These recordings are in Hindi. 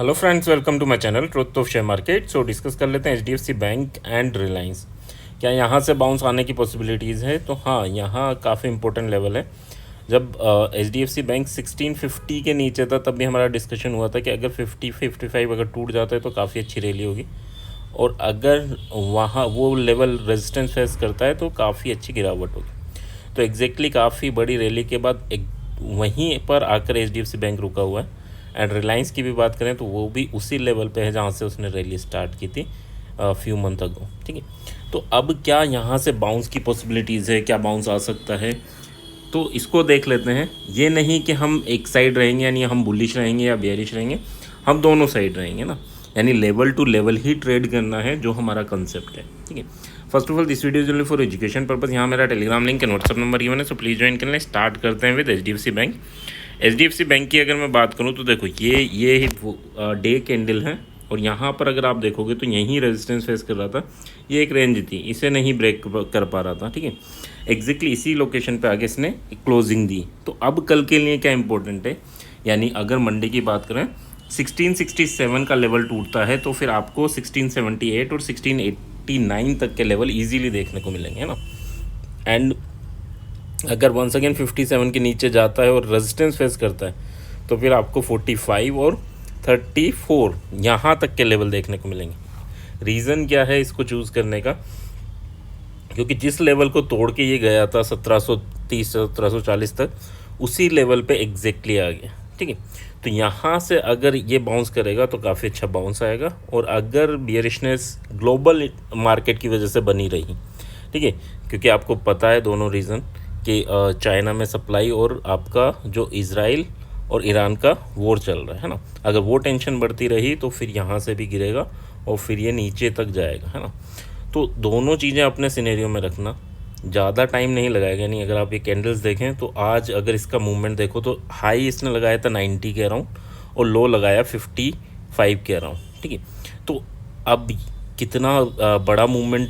Hello friends, welcome to my channel truth of share market. So discuss कर लेते हैं एचडीएफसी बैंक एंड रिलायंस। क्या यहाँ से बाउंस आने की पॉसिबिलिटीज़ है? तो हाँ, यहाँ काफ़ी इंपॉर्टेंट लेवल है। जब एचडीएफसी बैंक 1650 के नीचे था तब भी हमारा डिस्कशन हुआ था कि अगर 50-55 अगर टूट जाता है तो काफ़ी अच्छी रैली होगी, और अगर वहाँ वो लेवल रेजिस्टेंस फेस करता है तो काफ़ी अच्छी गिरावट होगी। तो एग्जैक्टली काफ़ी बड़ी रैली के बाद एक वहीं पर आकर एचडीएफसी बैंक रुका हुआ है। एंड रिलायंस की भी बात करें तो वो भी उसी लेवल पे है जहाँ से उसने रैली स्टार्ट की थी फ्यू मंथ अगो। ठीक है, तो अब क्या यहाँ से बाउंस की पॉसिबिलिटीज़ है? क्या बाउंस आ सकता है? तो इसको देख लेते हैं। ये नहीं कि हम एक साइड रहेंगे, यानी हम बुलिश रहेंगे या बेयरिश रहेंगे, हम दोनों साइड रहेंगे ना, यानी लेवल टू लेवल ही ट्रेड करना है जो हमारा कंसेप्ट है। ठीक है, first of all this video is only for education purpose. यहाँ मेरा Telegram link and WhatsApp number given है, सो प्लीज़ ज्वाइन कर लें। स्टार्ट करते हैं with HDFC bank. HDFC bank की अगर मैं बात करूँ तो देखो ये डे कैंडल है, और यहाँ पर अगर आप देखोगे तो यहीं रेजिस्टेंस फेस कर रहा था। ये एक रेंज थी, इसे नहीं ब्रेक कर पा रहा था। ठीक है, एग्जैक्टली इसी लोकेशन पे आगे इसने क्लोजिंग दी। तो अब कल के लिए क्या इंपॉर्टेंट है, यानी अगर मंडे की बात करें 1667 का लेवल टूटता है तो फिर आपको 1678 और 1689 तक के लेवल इजीली देखने को मिलेंगे, है ना। एंड अगर वंस अगेन 57 के नीचे जाता है और रेजिस्टेंस फेस करता है तो फिर आपको 45 और 34 यहाँ तक के लेवल देखने को मिलेंगे। रीज़न क्या है इसको चूज़ करने का? क्योंकि जिस लेवल को तोड़ के ये गया था 1730 1740 तक, उसी लेवल पे एग्जैक्टली आ गया। ठीक है, तो यहाँ से अगर ये बाउंस करेगा तो काफ़ी अच्छा बाउंस आएगा। और अगर बियरिशनेस ग्लोबल मार्केट की वजह से बनी रही, ठीक है, क्योंकि आपको पता है दोनों रीज़न कि चाइना में सप्लाई और आपका जो इज़राइल और ईरान का वॉर चल रहा है ना, अगर वो टेंशन बढ़ती रही तो फिर यहाँ से भी गिरेगा और फिर ये नीचे तक जाएगा, है ना। तो दोनों चीज़ें अपने सिनेरियो में रखना, ज़्यादा टाइम नहीं लगाएगा। नहीं, अगर आप ये कैंडल्स देखें तो आज अगर इसका मूवमेंट देखो तो हाई इसने लगाया था 90 के अराउंड और लो लगाया 55 के अराउंड। ठीक है, तो अब कितना बड़ा मूवमेंट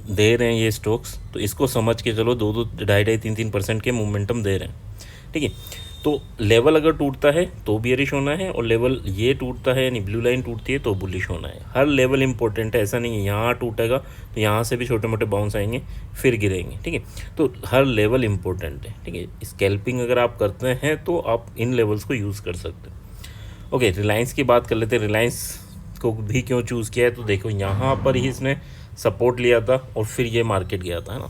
दे रहे हैं ये स्टॉक्स, तो इसको समझ के चलो 2-2, 2.5-3% के मोमेंटम दे रहे हैं। ठीक है, तो लेवल अगर टूटता है तो बियरिश होना है, और लेवल ये टूटता है यानी ब्लू लाइन टूटती है तो बुलिश होना है। हर लेवल इंपॉर्टेंट है, ऐसा नहीं है यहाँ टूटेगा तो यहाँ से भी छोटे मोटे बाउंस आएंगे फिर गिरेंगे। ठीक है, तो हर लेवल इंपॉर्टेंट है। ठीक है, स्कैल्पिंग अगर आप करते हैं तो आप इन लेवल्स को यूज़ कर सकते हैं। ओके, रिलायंस की बात कर लेते हैं। रिलायंस को भी क्यों चूज़ किया है तो देखो यहाँ पर ही इसने सपोर्ट लिया था और फिर ये मार्केट गया था, है ना।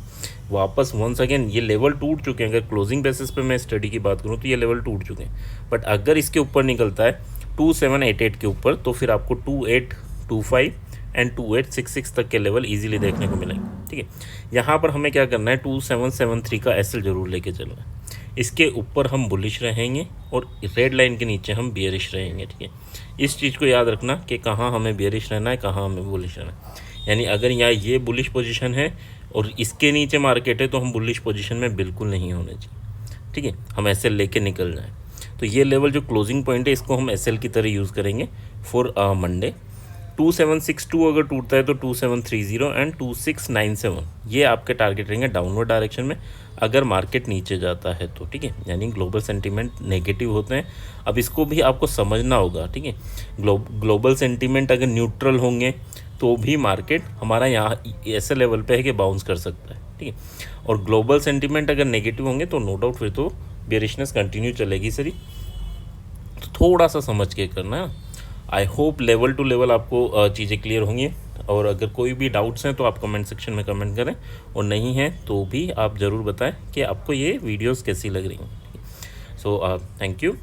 वापस वंस अगेन ये लेवल टूट चुके हैं। अगर क्लोजिंग बेसिस पे मैं स्टडी की बात करूँ तो ये लेवल टूट चुके हैं, बट अगर इसके ऊपर निकलता है 2788 के ऊपर तो फिर आपको 2825 एंड 2866 तक के लेवल इजीली देखने को मिलेंगे। ठीक है, यहाँ पर हमें क्या करना है, 2773 का एसएल जरूर लेके चलना है। इसके ऊपर हम बुलिश रहेंगे और रेड लाइन के नीचे हम बियरिश रहेंगे। ठीक है, इस चीज़ को याद रखना कि कहाँ हमें बियरिश रहना है, कहाँ हमें बुलिश रहना है। यानी अगर यहाँ ये बुलिश पोजीशन है और इसके नीचे मार्केट है तो हम बुलिश पोजीशन में बिल्कुल नहीं होने चाहिए। ठीक है, हम एसएल लेके निकल जाएं। तो ये लेवल जो क्लोजिंग पॉइंट है इसको हम एसएल की तरह यूज़ करेंगे फॉर मंडे। 2762 अगर टूटता है तो 2730 एंड 2697 ये आपके टारगेट रहेंगे डाउनवर्ड डायरेक्शन में, अगर मार्केट नीचे जाता है तो। ठीक है, यानी ग्लोबल सेंटीमेंट नेगेटिव होते हैं। अब इसको भी आपको समझना होगा। ठीक है, ग्लोबल सेंटीमेंट अगर न्यूट्रल होंगे तो भी मार्केट हमारा यहाँ ऐसे लेवल पे है कि बाउंस कर सकता है। ठीक है, और ग्लोबल सेंटीमेंट अगर नेगेटिव होंगे तो नो डाउट फिर तो बेरिशनेस कंटिन्यू चलेगी सरी। तो थोड़ा सा समझ के करना है। I hope level to level आपको चीज़ें क्लियर होंगी, और अगर कोई भी डाउट्स हैं तो आप कमेंट सेक्शन में कमेंट करें, और नहीं हैं तो भी आप ज़रूर बताएं कि आपको ये वीडियोस कैसी लग रही हैं। So thank you.